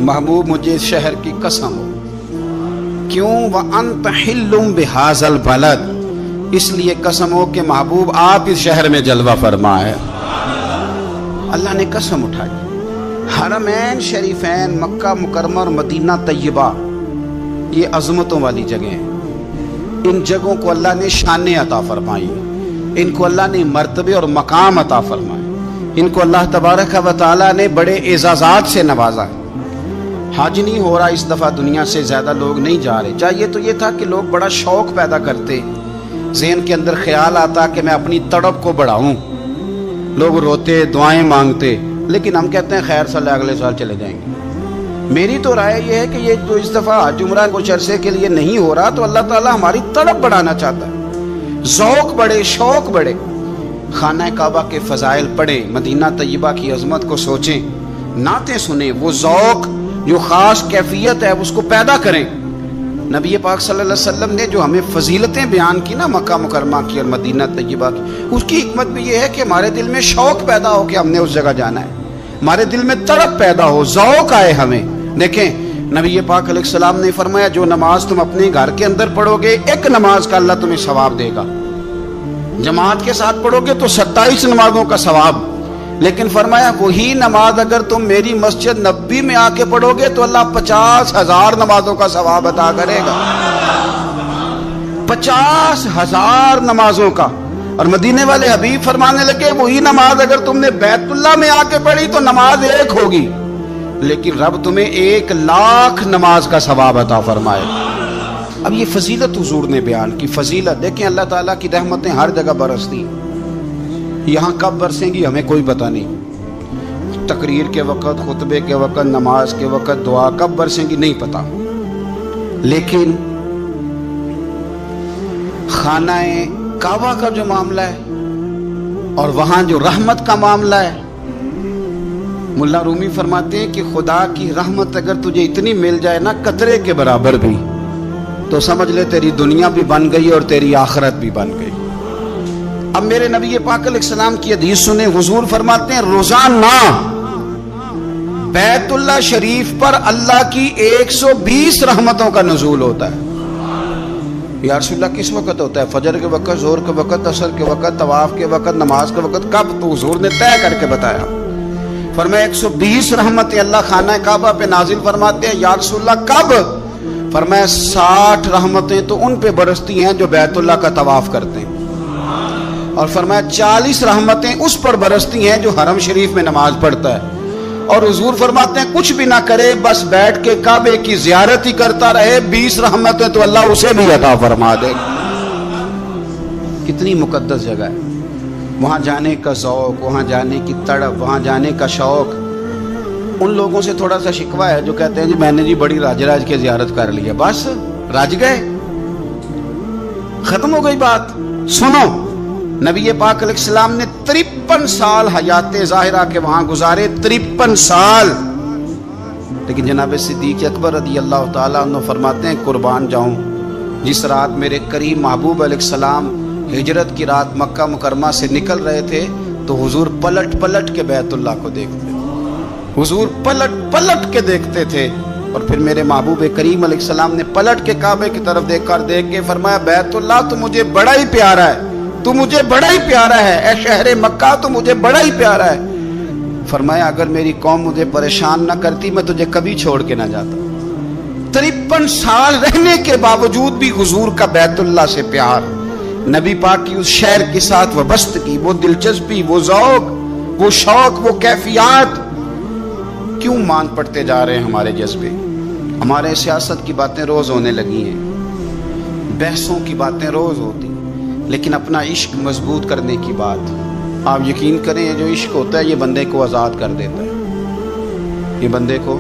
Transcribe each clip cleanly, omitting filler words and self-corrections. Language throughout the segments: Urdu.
محبوب مجھے اس شہر کی قسم ہو. کیوں؟ وَأَنْتَ حِلٌّ بِهَذَا الْبَلَدِ، اس لیے قسم ہو کہ محبوب آپ اس شہر میں جلوہ فرما ہے. اللہ نے قسم اٹھائی. حرمین شریفین مکہ مکرمہ اور مدینہ طیبہ یہ عظمتوں والی جگہیں ہیں. ان جگہوں کو اللہ نے شانیں عطا فرمائی، ان کو اللہ نے مرتبے اور مقام عطا فرمائے، ان کو اللہ تبارک و تعالیٰ نے بڑے اعزازات سے نوازا. حج نہیں ہو رہا اس دفعہ، دنیا سے زیادہ لوگ نہیں جا رہے. چاہیے تو یہ تھا کہ لوگ بڑا شوق پیدا کرتے، ذہن کے اندر خیال آتا کہ میں اپنی تڑپ کو بڑھاؤں، لوگ روتے دعائیں مانگتے، لیکن ہم کہتے ہیں خیر صلی اللہ اگلے سال چلے جائیں گے. میری تو رائے یہ ہے کہ یہ جو اس دفعہ حج عمرہ کچھ عرصے کے لیے نہیں ہو رہا تو اللہ تعالیٰ ہماری تڑپ بڑھانا چاہتا ہے، ذوق بڑھے، شوق بڑھے. خانہ کعبہ کے فضائل پڑھیں، مدینہ طیبہ کی عظمت کو سوچیں، نعتیں سنیں، وہ ذوق جو خاص کیفیت ہے اس کو پیدا کریں. نبی پاک صلی اللہ علیہ وسلم نے جو ہمیں فضیلتیں بیان کی نا مکہ مکرمہ کی اور مدینہ طیبہ کی، اس کی حکمت بھی یہ ہے کہ ہمارے دل میں شوق پیدا ہو کہ ہم نے اس جگہ جانا ہے، ہمارے دل میں تڑپ پیدا ہو، ذوق آئے ہمیں. دیکھیں نبی پاک علیہ السلام نے فرمایا جو نماز تم اپنے گھر کے اندر پڑھو گے ایک نماز کا اللہ تمہیں ثواب دے گا، جماعت کے ساتھ پڑھو گے تو 27 نمازوں کا ثواب. لیکن فرمایا وہی نماز اگر تم میری مسجد نبوی میں آ کے پڑھو گے تو اللہ 50,000 نمازوں کا ثواب عطا کرے گا. 50,000 نمازوں کا. اور مدینے والے حبیب فرمانے لگے وہی نماز اگر تم نے بیت اللہ میں آ کے پڑھی تو نماز ایک ہوگی، لیکن رب تمہیں 1,00,000 نماز کا ثواب عطا فرمائے. اب یہ فضیلت حضور نے بیان کی. فضیلت دیکھیں، اللہ تعالیٰ کی رحمتیں ہر جگہ برستی. یہاں کب برسیں گی ہمیں کوئی پتہ نہیں، تقریر کے وقت، خطبے کے وقت، نماز کے وقت، دعا کب برسیں گی نہیں پتہ. لیکن خانہ کعبہ کا جو معاملہ ہے اور وہاں جو رحمت کا معاملہ ہے، ملا رومی فرماتے ہیں کہ خدا کی رحمت اگر تجھے اتنی مل جائے نا قطرے کے برابر بھی، تو سمجھ لے تیری دنیا بھی بن گئی اور تیری آخرت بھی بن گئی. اب میرے نبی پاک علیہ السلام کی حدیث سنیں. حضور فرماتے ہیں روزانہ بیت اللہ شریف پر اللہ کی 120 رحمتوں کا نزول ہوتا ہے. یا رسول اللہ کس وقت ہوتا ہے؟ فجر کے وقت، ظہر کے وقت، عصر کے وقت، طواف کے وقت، نماز کے وقت. کب؟ تو حضور نے طے کر کے بتایا. فرمایا 120 رحمتیں اللہ خانہ کعبہ پہ نازل فرماتے ہیں. یا رسول اللہ کب؟ فرمایا 60 رحمتیں تو ان پہ برستی ہیں جو بیت اللہ کا طواف کرتے ہیں، اور فرمایا 40 رحمتیں اس پر برستی ہیں جو حرم شریف میں نماز پڑھتا ہے. اور حضور فرماتے ہیں کچھ بھی نہ کرے بس بیٹھ کے کعبے کی زیارت ہی کرتا رہے، 20 رحمتیں تو اللہ اسے بھی عطا فرما دے. کتنی مقدس جگہ ہے. وہاں جانے کا ذوق، وہاں جانے کی تڑپ، وہاں جانے کا شوق. ان لوگوں سے تھوڑا سا شکوہ ہے جو کہتے ہیں جی میں نے جی بڑی راج کے زیارت کر لی ہے، بس راج گئے، ختم ہو گئی بات. سنو، نبی پاک علیہ السلام نے 53 سال حیات ظاہرہ کے وہاں گزارے، 53 سال. لیکن جناب صدیق اکبر رضی اللہ تعالیٰ عنہ فرماتے ہیں قربان جاؤں جس رات میرے کریم محبوب علیہ السلام ہجرت کی رات مکہ مکرمہ سے نکل رہے تھے تو حضور پلٹ پلٹ کے بیت اللہ کو دیکھتے تھے، حضور پلٹ پلٹ کے دیکھتے تھے. اور پھر میرے محبوب کریم علیہ السلام نے پلٹ کے کعبے کی طرف دیکھ کے فرمایا بیت اللہ تو مجھے بڑا ہی پیارا ہے، تو مجھے بڑا ہی پیارا ہے، اے شہر مکہ تو مجھے بڑا ہی پیارا ہے. فرمایا اگر میری قوم مجھے پریشان نہ کرتی میں تجھے کبھی چھوڑ کے نہ جاتا. 53 سال رہنے کے باوجود بھی حضور کا بیت اللہ سے پیار، نبی پاک کی اس شہر کے ساتھ وابستگی، وہ دلچسپی، وہ ذوق، وہ شوق، وہ کیفیات. کیوں مان پڑتے جا رہے ہیں ہمارے جذبے؟ ہمارے سیاست کی باتیں روز ہونے لگی ہیں، بحثوں کی باتیں روز ہوتی، لیکن اپنا عشق مضبوط کرنے کی بات. آپ یقین کریں یہ جو عشق ہوتا ہے یہ بندے کو آزاد کر دیتا ہے، یہ بندے کو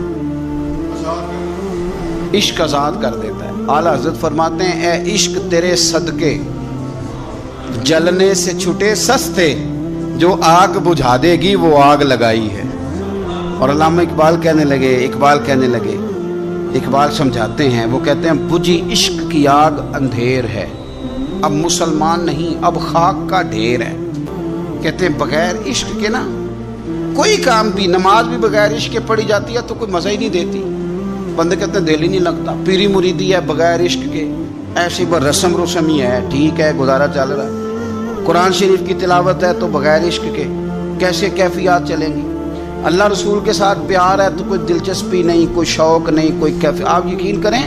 عشق آزاد کر دیتا ہے. اعلیٰ حضرت فرماتے ہیں اے عشق تیرے صدقے جلنے سے چھٹے سستے، جو آگ بجھا دے گی وہ آگ لگائی ہے. اور علامہ اقبال کہنے لگے، اقبال سمجھاتے ہیں، وہ کہتے ہیں بجھی عشق کی آگ اندھیر ہے، اب مسلمان نہیں اب خاک کا ڈھیر ہے. کہتے ہیں بغیر عشق کے نا کوئی کام بھی، نماز بھی بغیر عشق کے پڑھی جاتی ہے تو کوئی مزہ ہی نہیں دیتی، بندے کہتے ہیں دل ہی نہیں لگتا۔ پیری مریدی ہے بغیر عشق کے، ایسی بس رسم ہی ہے، ٹھیک ہے گزارا چل رہا ہے۔ قرآن شریف کی تلاوت ہے تو بغیر عشق کے کیسے کیفیات چلیں گی؟ اللہ رسول کے ساتھ پیار ہے تو کوئی دلچسپی نہیں، کوئی شوق نہیں، کوئی کیفیت۔ آپ یقین کریں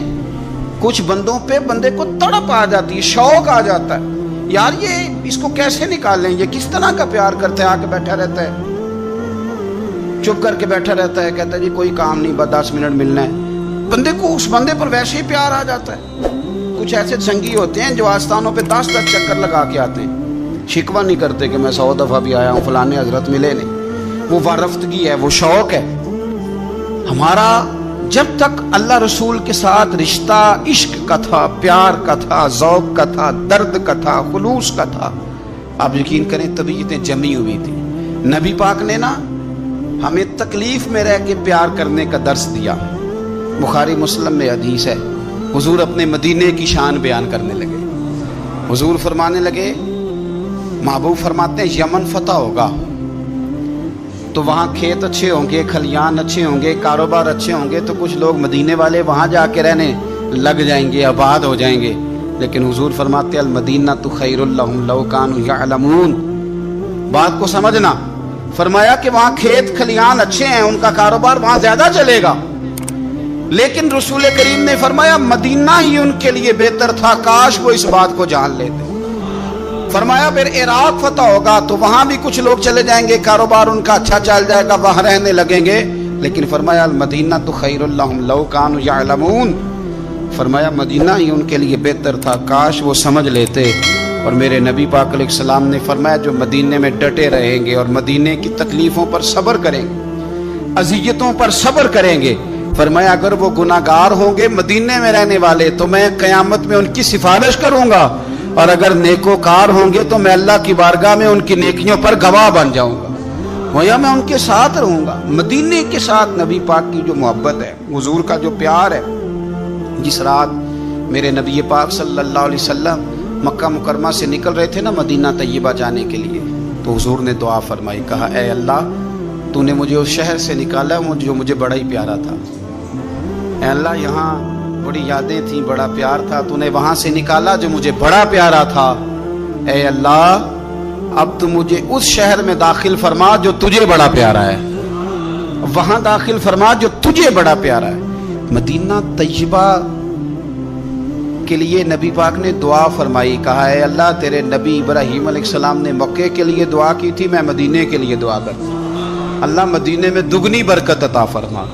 کچھ بندوں پہ بندے کو تڑپ آ جاتی ہے، شوق آ جاتا ہے، یار یہ اس کو کیسے نکالیں، یہ کس طرح کا پیار کرتے ہیں، آ کے بیٹھا رہتا ہے، چپ کر کے بیٹھا رہتا ہے، کہتا ہے جی کوئی کام نہیں، بس 10 منٹ ملنا ہے۔ بندے کو اس بندے پر ویسے ہی پیار آ جاتا ہے۔ کچھ ایسے سنگی ہوتے ہیں جو آستانوں پہ 10 چکر لگا کے آتے ہیں، شکوہ نہیں کرتے کہ میں 100 دفعہ بھی آیا ہوں، فلانے حضرت ملے نہیں۔ وہ وارفتگی ہے، وہ شوق ہے ہمارا۔ جب تک اللہ رسول کے ساتھ رشتہ عشق کا تھا، پیار کا تھا، ذوق کا تھا، درد کا تھا، خلوص کا تھا، آپ یقین کریں طبیعتیں جمی ہوئی تھی۔ نبی پاک نے نا ہمیں تکلیف میں رہ کے پیار کرنے کا درس دیا۔ بخاری مسلم میں حدیث ہے، حضور اپنے مدینے کی شان بیان کرنے لگے۔ حضور فرمانے لگے، محبوب فرماتے ہیں یمن فتح ہوگا تو وہاں کھیت اچھے ہوں گے، کھلیان اچھے ہوں گے، کاروبار اچھے ہوں گے، تو کچھ لوگ مدینے والے وہاں جا کے رہنے لگ جائیں گے، آباد ہو جائیں گے۔ لیکن حضور فرماتے ہیں المدینہ تو خیر لہم لو کانوا یعلمون۔ بات کو سمجھنا، فرمایا کہ وہاں کھیت کھلیان اچھے ہیں، ان کا کاروبار وہاں زیادہ چلے گا، لیکن رسول کریم نے فرمایا مدینہ ہی ان کے لیے بہتر تھا، کاش وہ اس بات کو جان لیتے۔ فرمایا پھر عراق فتح ہوگا تو وہاں بھی کچھ لوگ چلے جائیں گے، کاروبار ان کا اچھا چل جائے گا، وہاں رہنے لگیں گے، لیکن فرمایا المدینہ تو خیر لہم لو کانوا یعلمون۔ فرمایا مدینہ ہی ان کے لیے بہتر تھا، کاش وہ سمجھ لیتے۔ اور میرے نبی پاک علیہ السلام نے فرمایا جو مدینے میں ڈٹے رہیں گے اور مدینے کی تکلیفوں پر صبر کریں گے، اذیتوں پر صبر کریں گے، فرمایا اگر وہ گناہگار ہوں گے مدینے میں رہنے والے تو میں قیامت میں ان کی سفارش کروں گا، اور اگر نیکوکار ہوں گے تو میں اللہ کی بارگاہ میں ان کی نیکیوں پر گواہ بن جاؤں گا، گویا میں ان کے ساتھ رہوں گا۔ مدینے کے ساتھ نبی پاک کی جو محبت ہے، حضور کا جو پیار ہے، جس رات میرے نبی پاک صلی اللہ علیہ وسلم مکہ مکرمہ سے نکل رہے تھے نا مدینہ طیبہ جانے کے لیے، تو حضور نے دعا فرمائی، کہا اے اللہ تو نے مجھے اس شہر سے نکالا جو مجھے بڑا ہی پیارا تھا، اے اللہ یہاں بڑی یادیں تھیں، بڑا پیار تھا، تو نے وہاں سے نکالا جو مجھے بڑا پیارا تھا، اے اللہ اب تو مجھے اس شہر میں داخل فرما جو تجھے بڑا پیارا ہے، وہاں داخل فرما جو تجھے بڑا پیارا ہے۔ مدینہ طیبہ کے لیے نبی پاک نے دعا فرمائی، کہا اے اللہ تیرے نبی ابراہیم علیہ السلام نے مکے کے لیے دعا کی تھی، میں مدینے کے لیے دعا کرتا ہوں، اللہ مدینے میں دگنی برکت عطا فرما۔